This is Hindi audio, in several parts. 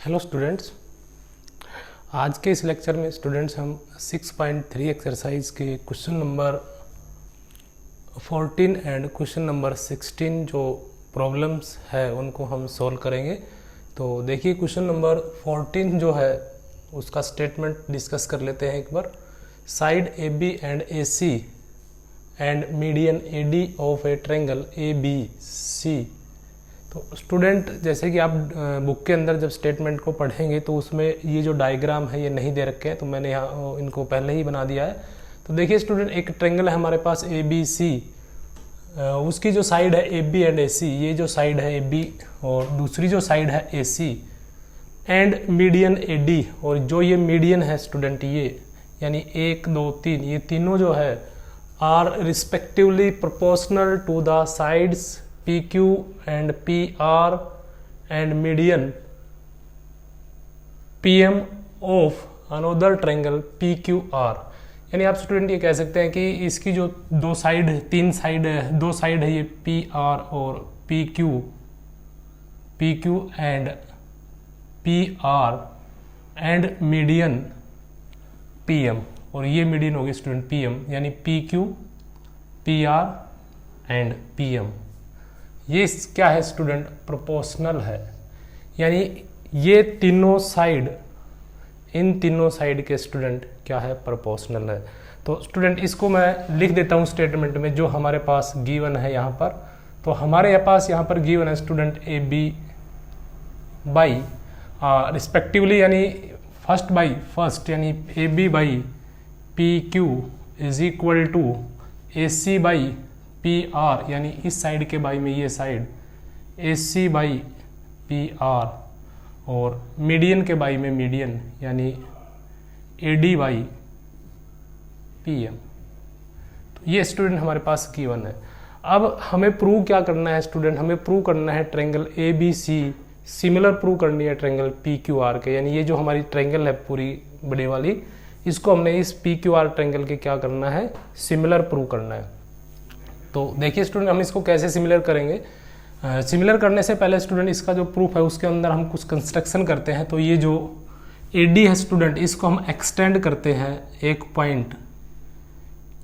हेलो स्टूडेंट्स, आज के इस लेक्चर में स्टूडेंट्स हम 6.3 एक्सरसाइज के question number 14 and question number 16 जो प्रॉब्लम्स है उनको हम सॉल्व करेंगे। तो देखिए क्वेश्चन नंबर 14 जो है उसका स्टेटमेंट डिस्कस कर लेते हैं एक बार। Side A B and A C and median A D of a triangle A B C. तो स्टूडेंट जैसे कि आप बुक के अंदर जब स्टेटमेंट को पढ़ेंगे तो उसमें ये जो डायग्राम है ये नहीं दे रखे हैं, तो मैंने यहाँ इनको पहले ही बना दिया है। तो देखिए स्टूडेंट, एक ट्रायंगल है हमारे पास ए बी सी, उसकी जो साइड है ए बी एंड ए सी, ये जो साइड है ए बी और दूसरी जो साइड है A C and median A D, और जो ये मीडियन है स्टूडेंट ये यानी 1 2 3 ये तीनों जो है are respectively proportional to the sides PQ and PR and median PM of another triangle PQR। यानी आप स्टूडेंट ये कह सकते हैं कि इसकी जो दो साइड है, तीन साइड है, दो साइड है ये PR और PQ and PR and median PM, और ये मीडियन होगी स्टूडेंट PM, यानी PQ PR एंड PM। ये क्या है स्टूडेंट? प्रोपोर्शनल है, यानी ये तीनों साइड, इन तीनों साइड के स्टूडेंट क्या है? प्रोपोर्शनल है। तो स्टूडेंट इसको मैं लिख देता हूँ स्टेटमेंट में जो हमारे पास गिवन है यहाँ पर। तो हमारे पास यहाँ पर गिवन है student A B by respectively, यानी फर्स्ट यानी A B by P Q is equal to A C by P R, यानी इस साइड के बाई में ये side A C by P R, और मीडियन के बाई में मीडियन यानी A D by P M. तो ये स्टूडेंट हमारे पास गिवन है। अब हमें प्रूव क्या करना है स्टूडेंट? हमें प्रूव करना है triangle A B C similar prove करनी है ट्रायंगल पी क्यू आर के, यानी ये जो हमारी ट्रायंगल है पूरी बड़ी वाली, इसको हमने इस पी क्यू आर ट्रायंगल के क्या करना है? सिमिलर प्रूव करना है। तो देखिए स्टूडेंट, हम इसको कैसे सिमिलर करेंगे? सिमिलर करने से पहले स्टूडेंट इसका जो प्रूफ है उसके अंदर हम कुछ कंस्ट्रक्शन करते हैं। तो ये जो एडी है स्टूडेंट, इसको हम एक्सटेंड करते हैं एक पॉइंट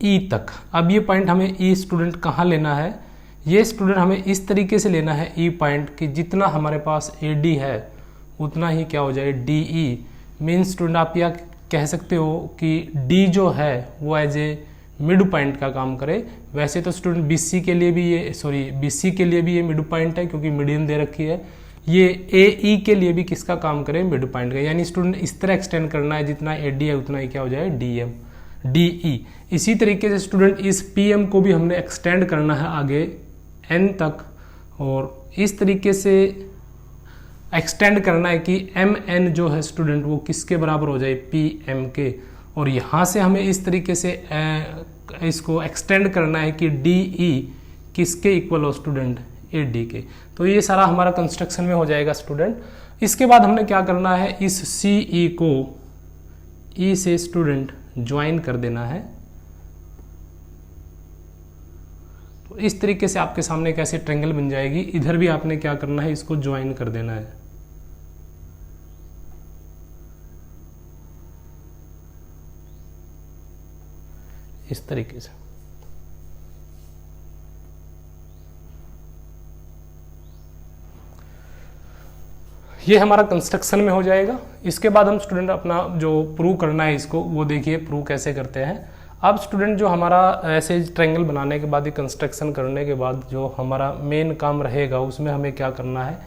ई तक। अब ये पॉइंट हमें ई स्टूडेंट कहाँ लेना है? ये स्टूडेंट हमें इस तरीके से लेना है ई पॉइंट कि जितना हमारे पास एडी है उतना ही क्या हो जाए? D E. मीन्स स्टूडेंट आप यह कह सकते हो कि डी जो है वो एज ए मिड पॉइंट का काम करे। वैसे तो स्टूडेंट बीसी के लिए भी ये मिड पॉइंट है क्योंकि मीडियन दे रखी है। ये ए के लिए भी किसका काम करे? मिड पॉइंट का। यानी स्टूडेंट इस तरह एक्सटेंड करना है, जितना ए डी है उतना ही क्या हो जाए? DM DE. इसी तरीके से स्टूडेंट इस पीएम को भी हमने एक्सटेंड करना है आगे एन तक, और इस तरीके से एक्सटेंड करना है कि एम एन जो है स्टूडेंट वो किसके बराबर हो जाए? पी एम के। और यहाँ से हमें इस तरीके से इसको एक्सटेंड करना है कि डी ई किसके इक्वल हो स्टूडेंट? ए डी के। तो ये सारा हमारा कंस्ट्रक्शन में हो जाएगा स्टूडेंट। इसके बाद हमने क्या करना है? इस सी ई को ई से स्टूडेंट ज्वाइन कर देना है। तो इस तरीके से आपके सामने कैसे ट्रायंगल बन जाएगी। इधर भी आपने क्या करना है? इसको ज्वाइन कर देना है। इस तरीके से ये हमारा कंस्ट्रक्शन में हो जाएगा। इसके बाद हम स्टूडेंट अपना जो प्रूव करना है इसको वो देखिए प्रूव कैसे करते हैं। अब स्टूडेंट जो हमारा ऐसे ट्रायंगल बनाने के बाद, ये कंस्ट्रक्शन करने के बाद जो हमारा मेन काम रहेगा उसमें हमें क्या करना है?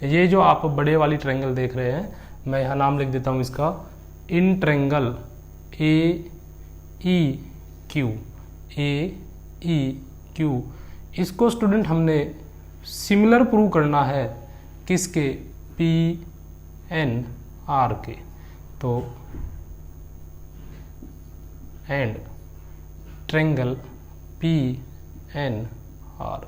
ये जो आप बड़े वाली ट्रायंगल देख रहे हैं, मैं यहाँ नाम लिख देता हूँ इसका in triangle A E Q. इसको स्टूडेंट हमने सिमिलर प्रूव करना है किसके? पी एन आर के। तो and triangle P N R.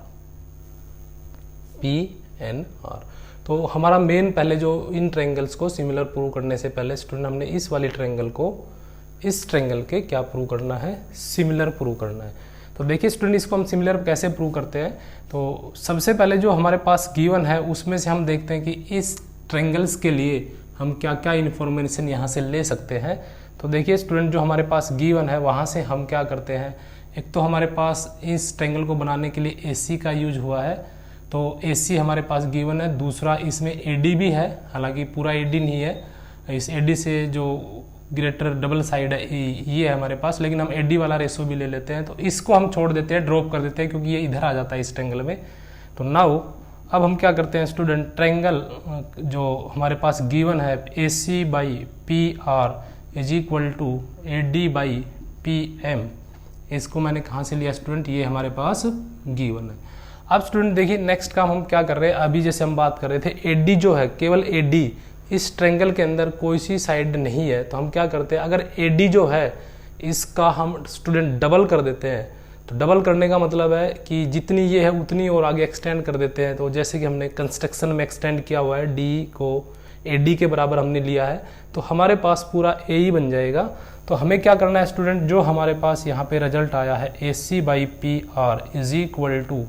तो हमारा मेन पहले जो इन ट्रायंगल्स को सिमिलर प्रूव करने से पहले स्टूडेंट हमने इस वाली ट्रायंगल को इस ट्रायंगल के क्या प्रूव करना है? सिमिलर प्रूव करना है। तो देखिए स्टूडेंट, इसको हम सिमिलर कैसे प्रूव करते हैं। तो सबसे पहले जो हमारे पास गिवन है उसमें से हम देखते हैं कि इस ट्रायंगल्स के लिए हम क्या क्या इन्फॉर्मेशन यहाँ से ले सकते हैं। तो देखिए स्टूडेंट, जो हमारे पास गिवन है वहाँ से हम क्या करते हैं, एक तो हमारे पास इस ट्रायंगल को बनाने के लिए AC का यूज हुआ है, तो AC हमारे पास गिवन है। दूसरा इसमें AD भी है, हालांकि पूरा AD नहीं है, इस AD से जो ग्रेटर डबल साइड है ये है हमारे पास, लेकिन हम AD वाला रेशो भी ले लेते हैं। तो इसको हम छोड़ देते हैं, ड्रॉप कर देते हैं, क्योंकि ये इधर आ जाता है इस ट्रायंगल में। तो नाउ अब हम क्या करते हैं स्टूडेंट, ट्रायंगल जो हमारे पास गिवन है AC/PR is equal to AD/PM, इसको मैंने कहाँ से लिया स्टूडेंट, ये हमारे पास गिवन है। अब स्टूडेंट देखिए नेक्स्ट काम हम क्या कर रहे हैं, अभी जैसे हम बात कर रहे थे AD जो है, केवल AD इस ट्रायंगल के अंदर कोई सी साइड नहीं है, तो हम क्या करते हैं, अगर AD जो है इसका हम स्टूडेंट डबल कर देते हैं। तो डबल करने का मतलब है कि जितनी ये है उतनी और आगे एक्सटेंड कर देते हैं। तो जैसे कि हमने कंस्ट्रक्शन में एक्सटेंड किया हुआ है, D को AD के बराबर हमने लिया है, तो हमारे पास पूरा AE बन जाएगा। तो हमें क्या करना है स्टूडेंट, जो हमारे पास यहाँ पे रिजल्ट आया है AC/PR इज इक्वल टू,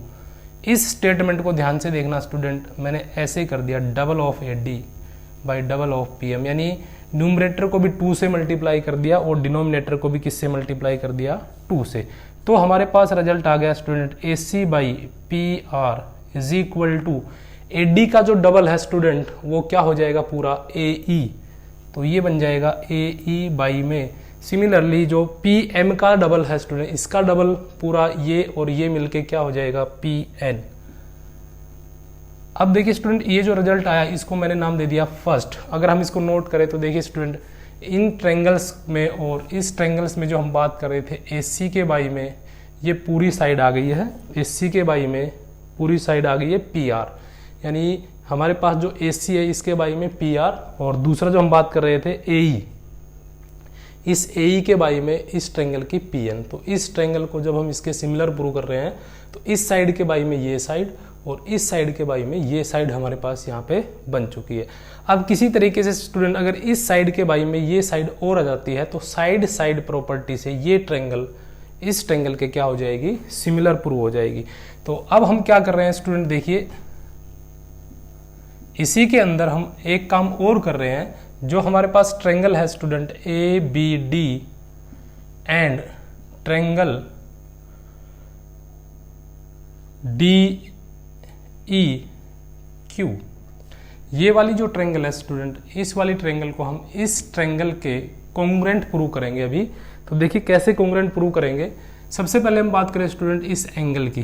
इस स्टेटमेंट को ध्यान से देखना स्टूडेंट, मैंने ऐसे कर दिया डबल ऑफ AD/PM, यानी न्यूमरेटर को भी 2 से मल्टीप्लाई कर दिया और डिनोमिनेटर को भी किससे मल्टीप्लाई कर दिया, 2 से। तो हमारे पास रिजल्ट आ गया student AC/PR is equal to, AD का जो डबल है स्टूडेंट वो क्या हो जाएगा, पूरा AE, तो ये बन जाएगा AE में। सिमिलरली जो PM का डबल है स्टूडेंट, इसका डबल पूरा ये और ये मिलके क्या हो जाएगा, PN। अब देखिए स्टूडेंट, ये जो रिजल्ट आया इसको मैंने नाम दे दिया फर्स्ट। अगर हम इसको नोट करें तो देखिए स्टूडेंट, इन ट्रायंगल्स में और इस ट्रायंगल्स में जो हम बात कर रहे थे AC के बाई में, ये पूरी साइड आ गई है, AC के बाई में पूरी साइड आ गई है PR, यानी हमारे पास जो AC है इसके बाई में PR, और दूसरा जो हम बात कर रहे थे AE, इस AE के बाई में इस ट्रायंगल की PN। तो इस ट्रायंगल को जब हम इसके सिमिलर प्रूव कर रहे हैं तो इस साइड के बाई में ये साइड और इस साइड के बाई में ये साइड हमारे पास यहाँ पे बन चुकी है। अब किसी तरीके से स्टूडेंट अगर इस साइड के बाई में ये साइड और आ जाती है तो साइड साइड प्रॉपर्टी से ये ट्रायंगल इस ट्रायंगल के क्या हो जाएगी, सिमिलर प्रूव हो जाएगी। तो अब हम क्या कर रहे हैं स्टूडेंट, देखिए इसी के अंदर हम एक काम और कर रहे हैं, जो हमारे पास ट्रायंगल है student ABD and triangle DEQ, ये वाली जो ट्रायंगल है स्टूडेंट, इस वाली ट्रायंगल को हम इस ट्रायंगल के कॉन्ग्रुएंट प्रूव करेंगे अभी। तो देखिए कैसे कॉन्ग्रुएंट प्रूव करेंगे। सबसे पहले हम बात करें स्टूडेंट इस एंगल की,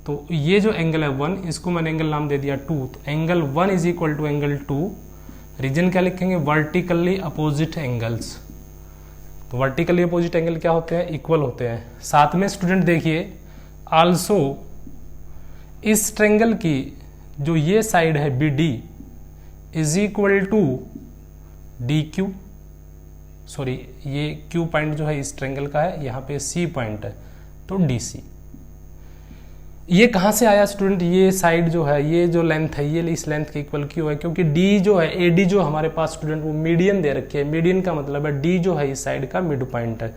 तो ये जो एंगल है 1, इसको मैंने एंगल नाम दे दिया 2। तो angle 1 is equal to angle 2, reason क्या लिखेंगे, वर्टिकली अपोजिट एंगल्स। तो वर्टिकली अपोजिट एंगल क्या होते हैं, इक्वल होते हैं। साथ में स्टूडेंट देखिए आल्सो इस ट्रायंगल की जो ये साइड है BD is equal to DQ, sorry ये Q पॉइंट जो है इस ट्रायंगल का है, यहाँ पे C पॉइंट है, तो DC। ये कहाँ से आया स्टूडेंट, ये साइड जो है, ये जो लेंथ है ये इस लेंथ के इक्वल क्यों है, क्योंकि D जो है AD जो हमारे पास स्टूडेंट वो मीडियन दे रखी है। मीडियन का मतलब है D जो है इस साइड का मिड पॉइंट है,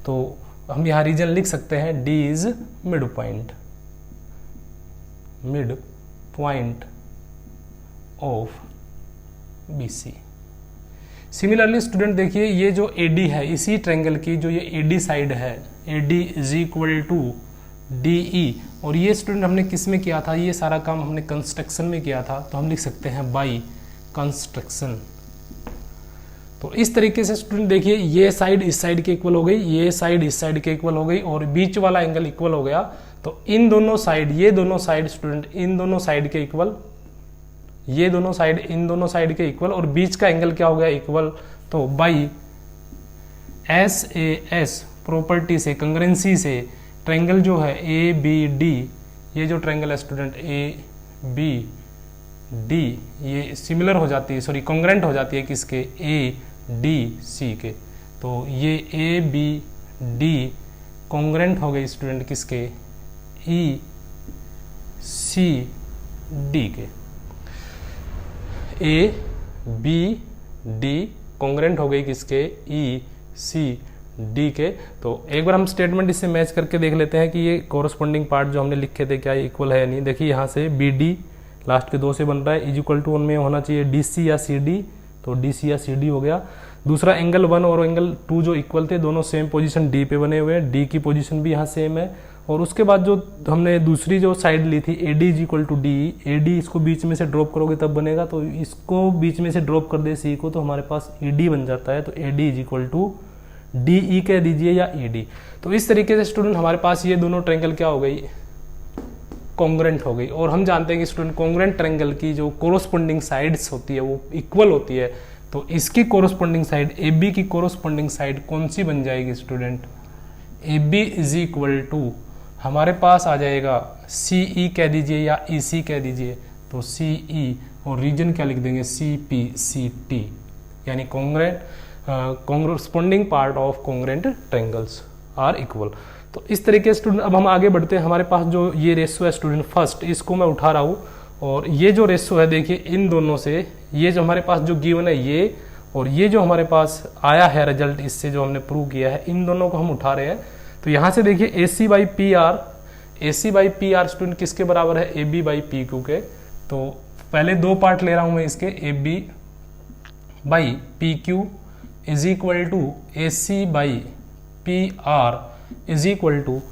तो हम यहाँ रीजन लिख सकते हैं D is mid point, mid point of BC। Similarly student देखिए ये जो AD है, इसी ट्रायंगल की जो ये AD साइड है, AD is equal to DE, और ये स्टूडेंट हमने किस में किया था, ये सारा काम हमने कंस्ट्रक्शन में किया था, तो हम लिख सकते हैं बाई कंस्ट्रक्शन। तो इस तरीके से स्टूडेंट देखिए ये साइड इस साइड के इक्वल हो गई, ये साइड इस साइड के इक्वल हो गई, और बीच वाला एंगल इक्वल हो गया। तो इन दोनों साइड, ये दोनों साइड स्टूडेंट इन दोनों साइड के इक्वल, ये दोनों साइड इन दोनों साइड के इक्वल, और बीच का एंगल क्या हो गया, इक्वल। तो बाई SAS प्रॉपर्टी से, कंग्रेंसी से, ट्रायंगल जो है ABD, ये जो ट्रायंगल है स्टूडेंट ABD, ये सिमिलर हो जाती है, सॉरी कॉन्ग्रेंट हो जाती है किसके, ADC के। तो ये ABD कॉन्ग्रेंट हो गई स्टूडेंट किसके, ECD के। ABD कॉन्ग्रेंट हो गई किसके, ECD के। तो एक बार हम स्टेटमेंट इससे मैच करके देख लेते हैं कि ये कोरस्पॉन्डिंग पार्ट जो हमने लिखे थे क्या इक्वल है या नहीं। देखिए यहाँ से BD लास्ट के 2 से बन रहा है, इज इक्वल टू उनमें होना चाहिए DC या CD, तो डी सी या सी डी हो गया। दूसरा एंगल 1 और एंगल 2 जो इक्वल थे, दोनों सेम पोजीशन डी पे बने हुए हैं, डी की पोजीशन भी यहाँ सेम है। और उसके बाद जो हमने दूसरी जो साइड ली थी A D is equal to D, A D इसको बीच में से ड्रॉप करोगे तब बनेगा, तो इसको बीच में से ड्रॉप कर दे सी को तो हमारे पास ई डी बन जाता है। तो A D is equal to D E कह दीजिए या ई डी। तो इस तरीके से स्टूडेंट हमारे पास ये दोनों ट्रायंगल क्या हो गई, कॉन्ग्रुएंट हो गई। और हम जानते हैं कि स्टूडेंट कॉन्ग्रुएंट ट्रायंगल की जो कोरोस्पोंडिंग साइड्स होती है वो इक्वल होती है। तो इसकी कोरोस्पोंडिंग साइड ए बी की कोरोस्पोंडिंग साइड कौन सी बन जाएगी student, A B is equal to हमारे पास आ जाएगा सी ई कह दीजिए या ई सी कह दीजिए, तो सी ई और रीजन क्या लिख देंगे सी पी सी टी, यानी congruent congruent part of congruent triangles are equal. तो इस तरीके से स्टूडेंट अब हम आगे बढ़ते हैं। हमारे पास जो ये रेशो है स्टूडेंट फर्स्ट, इसको मैं उठा रहा हूँ और ये जो रेशो है देखिए इन दोनों से, ये जो हमारे पास जो गिवन है ये और ये जो हमारे पास आया है रिजल्ट इससे जो हमने प्रूव किया है, इन दोनों को हम उठा रहे हैं। तो यहाँ से देखिए A C by P R, A C by P R student किसके बराबर है, A B by P Q के। तो पहले दो पार्ट ले रहा हूँ मैं इसके, A B by P Q is equal to A C by P R is equal to,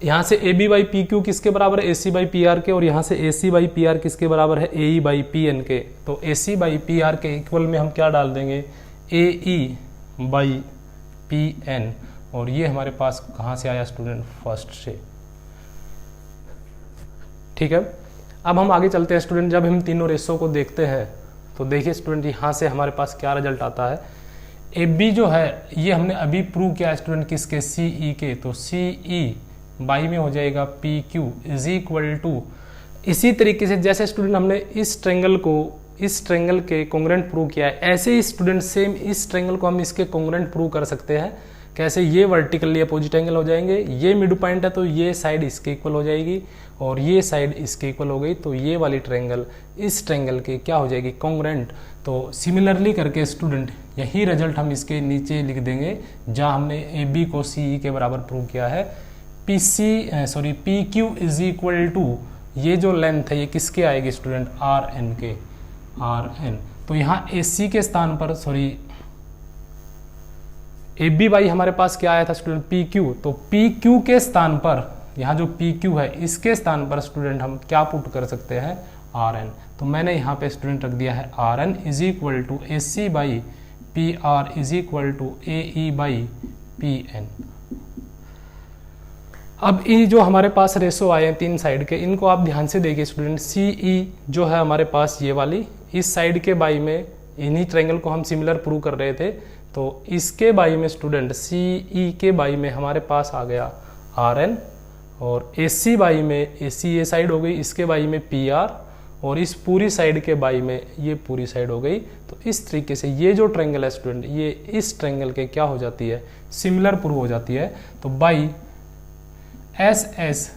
यहाँ से A B by P Q किसके बराबर है, A C by P R के, और यहाँ से A C by P R किसके बराबर है, A E by P N के। तो A C by P R के इक्वल में हम क्या डाल देंगे, A E by P N, और ये हमारे पास कहाँ से आया स्टूडेंट, फर्स्ट से। ठीक है, अब हम आगे चलते हैं स्टूडेंट। जब हम तीनों रेशो को देखते हैं तो देखिए स्टूडेंट यहाँ से हमारे पास क्या रिजल्ट आता है। ए बी जो है ये हमने अभी प्रूव किया स्टूडेंट किसके, सी ई के, तो सी ई बाई में हो जाएगा P Q is equal to, इसी तरीके से जैसे स्टूडेंट हमने इस ट्रायंगल को इस ट्रायंगल के कॉन्ग्रुएंट प्रूव किया है, ऐसे ही स्टूडेंट सेम इस ट्रायंगल को हम इसके कॉन्ग्रुएंट प्रूव कर सकते हैं। कैसे, ये वर्टिकली अपोजिट एंगल हो जाएंगे, ये मिड पॉइंट है तो ये साइड इसके इक्वल हो जाएगी और ये साइड इसके इक्वल हो गई, तो ये वाली ट्रायंगल इस ट्रायंगल के क्या हो जाएगी, कॉन्ग्रुएंट। तो सिमिलरली करके स्टूडेंट यही रिजल्ट हम इसके नीचे लिख देंगे जहाँ हमने ए बी को सी ई के बराबर प्रूव किया है। P Q is equal to, ये जो लेंथ है ये किसके आएगी स्टूडेंट, आर एन के, आर एन। तो यहाँ ए सी के स्थान पर ए बी बाई हमारे पास क्या आया था स्टूडेंट, पी क्यू, तो पी क्यू के स्थान पर यहाँ जो पी क्यू है इसके स्थान पर स्टूडेंट हम क्या पुट कर सकते हैं, आर एन। तो मैंने यहाँ पे स्टूडेंट रख दिया है R N is equal to A C by P R is equal to A E by P N. अब ये जो हमारे पास रेशो आए हैं तीन साइड के, इनको आप ध्यान से देखिए स्टूडेंट। सी ई जो है हमारे पास ये वाली, इस साइड के बाई में इन्हीं ट्रायंगल को हम सिमिलर प्रूव कर रहे थे, तो इसके बाई में स्टूडेंट सी ई के बाई में हमारे पास आ गया आर एन, और ए सी बाई में, ए सी ये साइड हो गई, इसके बाई में पी आर, और इस पूरी साइड के बाई में ये पूरी साइड हो गई। तो इस तरीके से ये जो ट्रायंगल है स्टूडेंट, ये इस ट्रायंगल के क्या हो जाती है, सिमिलर प्रूव हो जाती है। तो बाई एस एस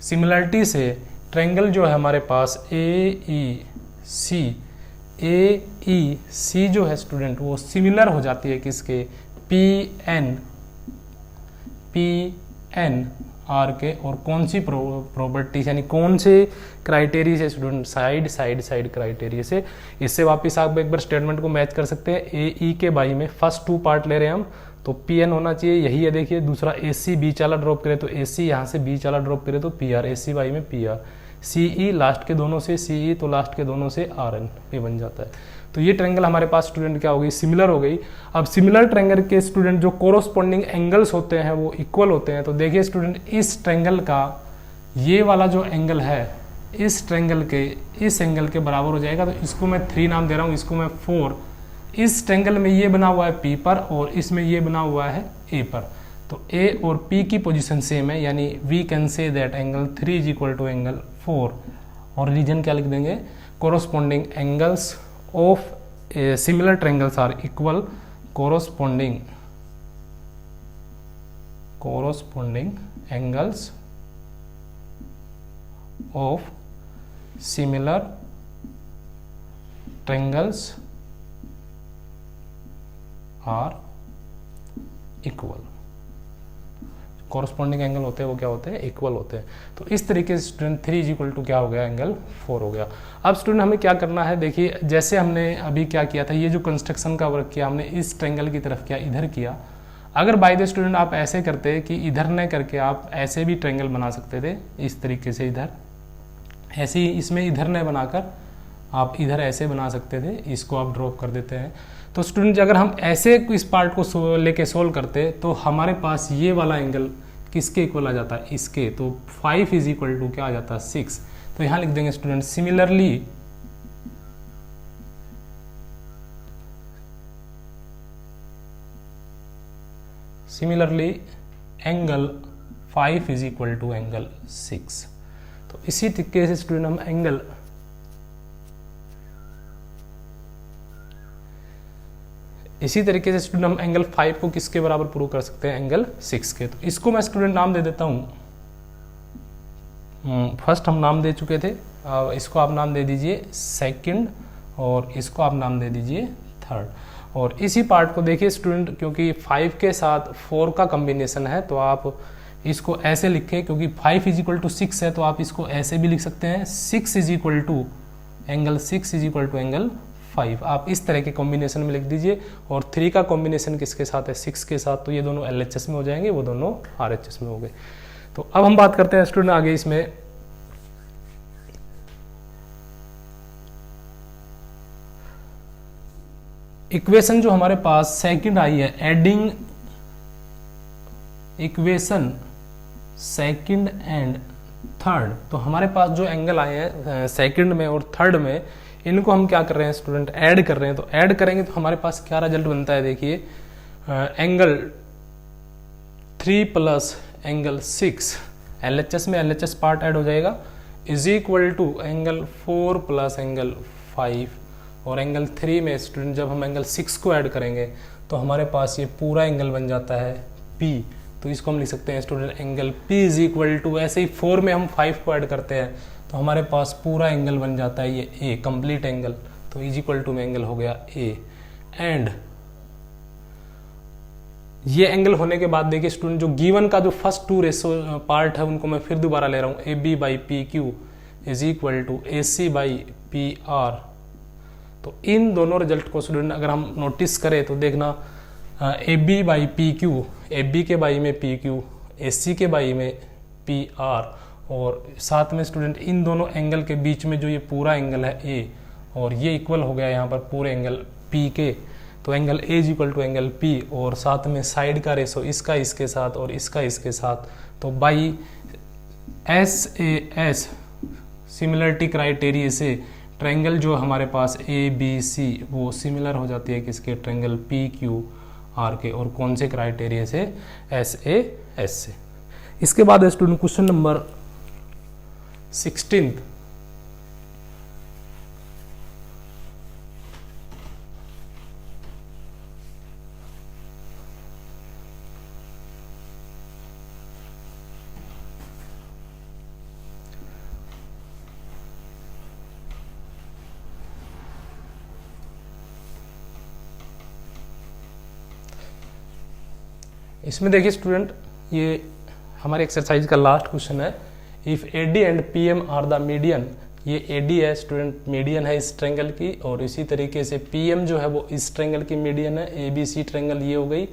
सिमिलरिटी से ट्रायंगल जो है हमारे पास ए ई सी जो है स्टूडेंट वो सिमिलर हो जाती है किसके, पी एन आर के। और कौन सी प्रॉपर्टीज यानी कौन से क्राइटेरिया से स्टूडेंट, साइड क्राइटेरिया से। इससे वापस आप एक बार स्टेटमेंट को मैच कर सकते हैं। ए ई के बाई में फर्स्ट टू पार्ट ले रहे हैं हम, तो पी एन होना चाहिए, यही है देखिए। दूसरा ए सी बीच वाला ड्रॉप करे तो ए सी, यहाँ से बीच वाला ड्रॉप करे तो P R, A C by में P R, C E last के दोनों से सी ई, तो लास्ट के दोनों से आर एन पे बन जाता है। तो ये ट्रायंगल हमारे पास स्टूडेंट क्या हो गई, सिमिलर हो गई। अब सिमिलर ट्रायंगल के स्टूडेंट जो कोरोस्पोंडिंग एंगल्स होते हैं वो इक्वल होते हैं। तो देखिए स्टूडेंट इस ट्रायंगल का ये वाला जो एंगल है इस ट्रायंगल के इस एंगल के बराबर हो जाएगा। तो इसको मैं 3 नाम दे रहा हूँ, इसको मैं 4। इस ट्रायंगल में ये बना हुआ है P पर और इसमें ये बना हुआ है A पर। तो A और P की पोजीशन सेम है, यानी we can say that angle 3 is equal to angle 4। और रीजन क्या लिख देंगे, corresponding angles of similar triangles are equal, corresponding angles of similar triangles are equal. Corresponding angle होते हैं वो क्या होते हैं, इक्वल होते हैं। तो इस तरीके से स्टूडेंट 3 इज इक्वल टू क्या हो गया, एंगल 4 हो गया। अब स्टूडेंट हमें क्या करना है, देखिए जैसे हमने अभी क्या किया था, ये जो कंस्ट्रक्शन का वर्क किया हमने इस ट्रायंगल की तरफ किया, इधर किया। अगर बाय द स्टूडेंट आप ऐसे करते कि इधर न करके आप ऐसे भी ट्रायंगल बना सकते थे, इस तरीके से इधर ऐसे ही, इसमें इधर न बनाकर आप इधर ऐसे बना सकते थे, इसको आप ड्रॉप कर देते हैं। तो स्टूडेंट अगर हम ऐसे इस पार्ट को लेके सोल्व करते तो हमारे पास ये वाला एंगल किसके इक्वल आ जाता है, इसके। तो 5 इज इक्वल टू क्या आ जाता है, 6। तो यहां लिख देंगे student similarly angle 5 is equal to angle 6। तो इसी तरीके से स्टूडेंट हम स्टूडेंट हम एंगल 5 को किसके बराबर प्रूव कर सकते हैं, एंगल 6 के। तो इसको मैं स्टूडेंट नाम दे देता हूं, फर्स्ट हम नाम दे चुके थे, इसको आप नाम दे दीजिए सेकंड और इसको आप नाम दे दीजिए थर्ड। और इसी पार्ट को देखिए स्टूडेंट, क्योंकि 5 के साथ 4 का कॉम्बिनेशन है तो आप इसको ऐसे लिखें, क्योंकि 5 इज इक्वल टू 6 है तो आप इसको ऐसे भी लिख सकते हैं, 6 इज इक्वल टू एंगल 5। आप इस तरह के कॉम्बिनेशन में लिख दीजिए। और 3 का कॉम्बिनेशन किसके साथ है, 6 के साथ, तो ये दोनों LHS में हो जाएंगे, वो दोनों RHS में हो गए। तो अब हम बात करते हैं स्टूडेंट आगे इसमें इक्वेशन जो हमारे पास सेकंड आई है, adding equation second and third. तो हमारे पास जो एंगल आए हैं सेकंड में और थर्ड में, इनको हम क्या कर रहे हैं स्टूडेंट, ऐड कर रहे हैं। तो ऐड करेंगे तो हमारे पास क्या रिजल्ट बनता है, देखिए एंगल 3 प्लस एंगल 6, LHS में LHS पार्ट ऐड हो जाएगा, is equal to angle 4 plus angle 5। और एंगल 3 में स्टूडेंट जब हम एंगल 6 को ऐड करेंगे तो हमारे पास ये पूरा एंगल बन जाता है P। तो इसको हम लिख सकते हैं student angle P is equal to, ऐसे ही 4 में हम 5 को ऐड करते हैं तो हमारे पास पूरा एंगल बन जाता है ये A, कंप्लीट एंगल। तो इज इक्वल टू में एंगल हो गया A। एंड ये एंगल होने के बाद देखिए स्टूडेंट, जो गिवन का जो फर्स्ट 2 रेशो पार्ट है उनको मैं फिर दोबारा ले रहा हूँ, AB by PQ is equal to AC by PR। तो इन दोनों रिजल्ट को स्टूडेंट अगर हम नोटिस करें तो देखना, AB बाई PQ, AB के बाई में PQ, AC के बाई में PR, और साथ में स्टूडेंट इन दोनों एंगल के बीच में जो ये पूरा एंगल है A, और ये इक्वल हो गया यहाँ पर पूरे एंगल P के। तो angle A is equal to angle P, और साथ में साइड का रेशो इसका इसके साथ और इसका इसके साथ। तो बाई SAS सिमिलरिटी क्राइटेरिया से ट्रायंगल जो हमारे पास ABC वो सिमिलर हो जाती है किसके, ट्रायंगल PQR के। और कौन से क्राइटेरिया से, SAS से। इसके बाद स्टूडेंट क्वेश्चन नंबर 16। इसमें देखिए स्टूडेंट, ये हमारे एक्सरसाइज का लास्ट क्वेश्चन है। If AD and PM are the median, ये AD है स्टूडेंट, मीडियन है इस ट्रायंगल की, और इसी तरीके से PM जो है वो इस ट्रायंगल की मीडियन है। ABC ट्रायंगल ये हो गई,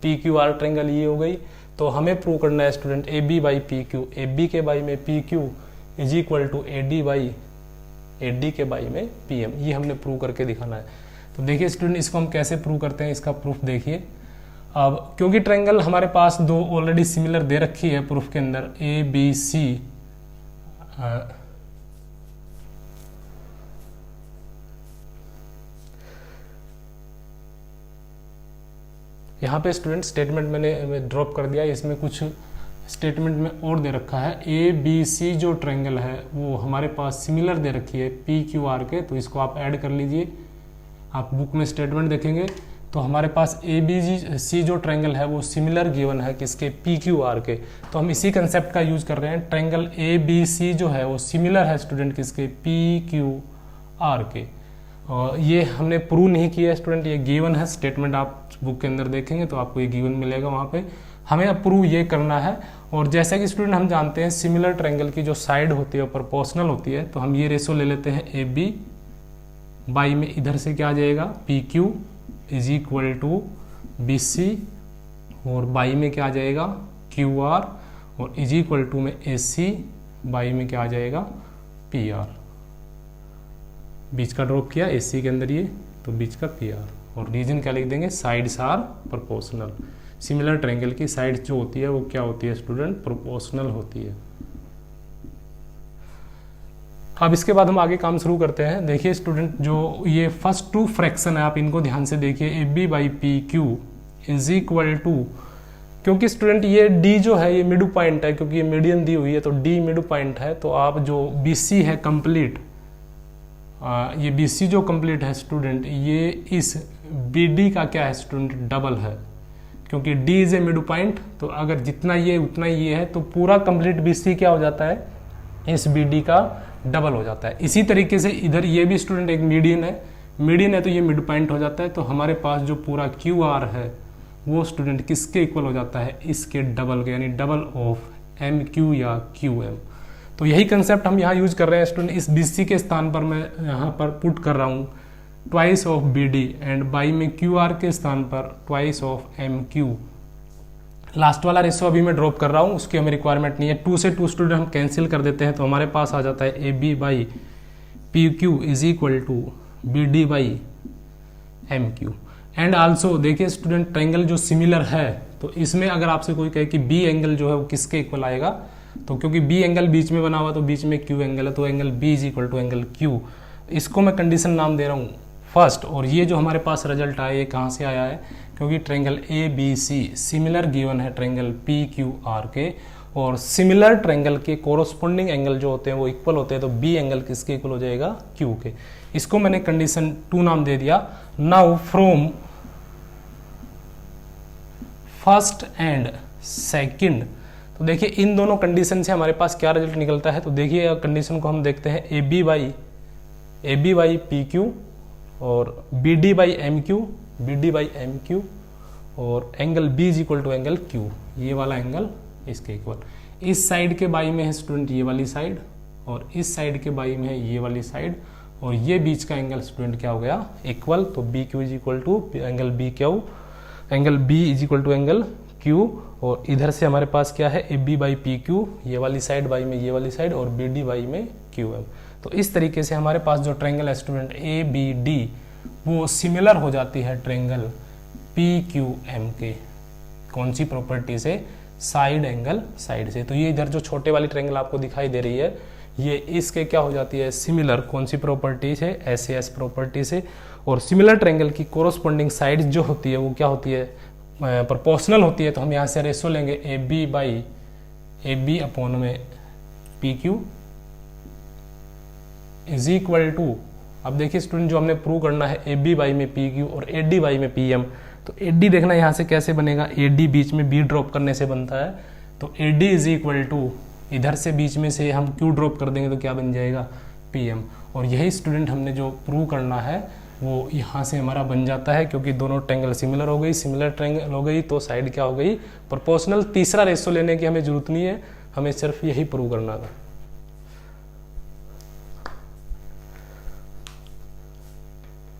PQR ट्रायंगल ये हो गई। तो हमें प्रूव करना है student AB by PQ, AB के बाई में PQ is equal to AD के बाई में PM। ये हमने प्रूव करके दिखाना है। तो देखिए स्टूडेंट, इसको हम कैसे प्रूव करते हैं, इसका प्रूफ देखिए। अब क्योंकि ट्रायंगल हमारे पास दो ऑलरेडी सिमिलर दे रखी है प्रूफ के अंदर, ABC, यहाँ पे स्टूडेंट स्टेटमेंट मैंने ड्रॉप कर दिया, इसमें कुछ स्टेटमेंट में और दे रखा है। ABC जो ट्रायंगल है वो हमारे पास सिमिलर दे रखी है PQR के, तो इसको आप ऐड कर लीजिए। आप बुक में स्टेटमेंट देखेंगे तो हमारे पास ABC जो ट्रायंगल है वो सिमिलर गिवन है किसके, PQR के। तो हम इसी कंसेप्ट का यूज कर रहे हैं। ट्रायंगल ABC जो है वो सिमिलर है स्टूडेंट किसके, PQR के। और ये हमने प्रूव नहीं किया स्टूडेंट, ये गिवन है। स्टेटमेंट आप बुक के अंदर देखेंगे तो आपको ये गिवन मिलेगा वहाँ पे। हमें अब प्रूव ये करना है। और जैसा कि स्टूडेंट हम जानते हैं सिमिलर ट्रायंगल की जो साइड होती है वो प्रोपोर्शनल होती है, तो हम ये रेशो ले लेते हैं ए बी बाई में इधर से क्या आ जाएगा P Q is equal to B C, और बाई में क्या आ जाएगा क्यू आर, और इज इक्वल टू में ए सी बाई में क्या आ जाएगा पी आर। बीच का ड्रॉप किया ए सी के अंदर ये, तो बीच का पी आर, और रीजन क्या लिख देंगे sides are proportional. Similar triangle की साइड जो होती है वो क्या होती है स्टूडेंट प्रोपोर्शनल होती है। अब इसके बाद हम आगे काम शुरू करते हैं। देखिए स्टूडेंट जो ये फर्स्ट टू फ्रैक्शन है आप इनको ध्यान से देखिए, A B by P Q is equal to, क्योंकि स्टूडेंट ये डी जो है ये मिड पॉइंट है, क्योंकि ये मीडियन दी हुई है तो डी मिड पॉइंट है, तो आप जो बी सी है कंप्लीट, ये बी सी जो कंप्लीट है स्टूडेंट ये इस बी डी का क्या है स्टूडेंट डबल है, क्योंकि D is a mid point, तो अगर जितना ये उतना ये है तो पूरा कंप्लीट बी सी क्या हो जाता है इस बी डी का डबल हो जाता है। इसी तरीके से इधर ये भी स्टूडेंट एक मीडियन है तो ये मिड पॉइंट हो जाता है, तो हमारे पास जो पूरा क्यू आर है वो स्टूडेंट किसके इक्वल हो जाता है इसके डबल के, यानी डबल ऑफ एम क्यू या क्यू एम। तो यही कंसेप्ट हम यहाँ यूज कर रहे हैं स्टूडेंट। इस बी सी के स्थान पर मैं यहाँ पर पुट कर रहा हूँ twice of B D, and by में क्यू आर के स्थान पर twice of M Q. Last वाला रेशो अभी मैं ड्रॉप कर रहा हूँ, उसकी हमें रिक्वायरमेंट नहीं है। 2 से 2 स्टूडेंट हम कैंसिल कर देते हैं, तो हमारे पास आ जाता है A B by P Q is equal to B D by M Q. And also देखिए स्टूडेंट ट्रायंगल जो सिमिलर है, तो इसमें अगर आपसे कोई कहे कि बी एंगल जो है वो किसके इक्वल आएगा, तो क्योंकि बी एंगल बीच में बना हुआ तो बीच में क्यू एंगल है, तो angle B is equal to angle Q. इसको मैं कंडीशन नाम दे रहा हूँ फर्स्ट। और ये जो हमारे पास रिजल्ट आया ये कहाँ से आया है, क्योंकि triangle A B C similar given है ट्रायंगल पी क्यू आर के, और सिमिलर ट्रायंगल के कोरोस्पोंडिंग एंगल जो होते हैं वो इक्वल होते हैं, तो बी एंगल किसके इक्वल हो जाएगा क्यू के। इसको मैंने कंडीशन 2 नाम दे दिया। Now from first and second, तो देखिए इन दोनों कंडीशन से हमारे पास क्या रिजल्ट निकलता है। तो देखिए कंडीशन को हम देखते हैं A B by P Q और B D by M Q, और angle B is equal to angle Q, ये वाला एंगल इसके इक्वल। इस साइड के बाई में है स्टूडेंट ये वाली साइड, और इस साइड के बाई में है ये वाली साइड, और ये बीच का एंगल स्टूडेंट क्या हो गया इक्वल। तो B Q is equal to angle B is equal to angle Q, और इधर से हमारे पास क्या है A B by P Q, ये वाली साइड बाई में ये वाली साइड, और बी डी बाई में क्यू एम। तो इस तरीके से हमारे पास जो ट्रायंगल है स्टूडेंट ए बी डी वो सिमिलर हो जाती है ट्रायंगल पी क्यू एम के। कौन सी प्रॉपर्टी से, साइड एंगल साइड से। तो ये इधर जो छोटे वाली ट्रायंगल आपको दिखाई दे रही है ये इसके क्या हो जाती है सिमिलर, कौन सी प्रॉपर्टी से, एस प्रॉपर्टी से। और सिमिलर ट्रायंगल की कोरोस्पोंडिंग साइड जो होती है वो क्या होती है प्रोपोर्शनल होती है। तो हम यहाँ से रेशो लेंगे A B by A B upon में P Q is equal to, अब देखिए स्टूडेंट जो हमने प्रूव करना है ए बी बाई में पी क्यू और ए डी बाई में पी एम। तो ए डी देखना यहाँ से कैसे बनेगा, ए डी बीच में बी ड्रॉप करने से बनता है, तो A D is equal to इधर से बीच में से हम क्यू ड्रॉप कर देंगे तो क्या बन जाएगा पी एम। और यही स्टूडेंट हमने जो प्रूव करना है वो यहाँ से हमारा बन जाता है, क्योंकि दोनों ट्रायंगल सिमिलर हो गई, सिमिलर ट्रायंगल हो गई तो साइड क्या हो गई प्रोपोर्शनल। तीसरा रेशो लेने की हमें जरूरत नहीं है, हमें सिर्फ यही प्रूव करना था।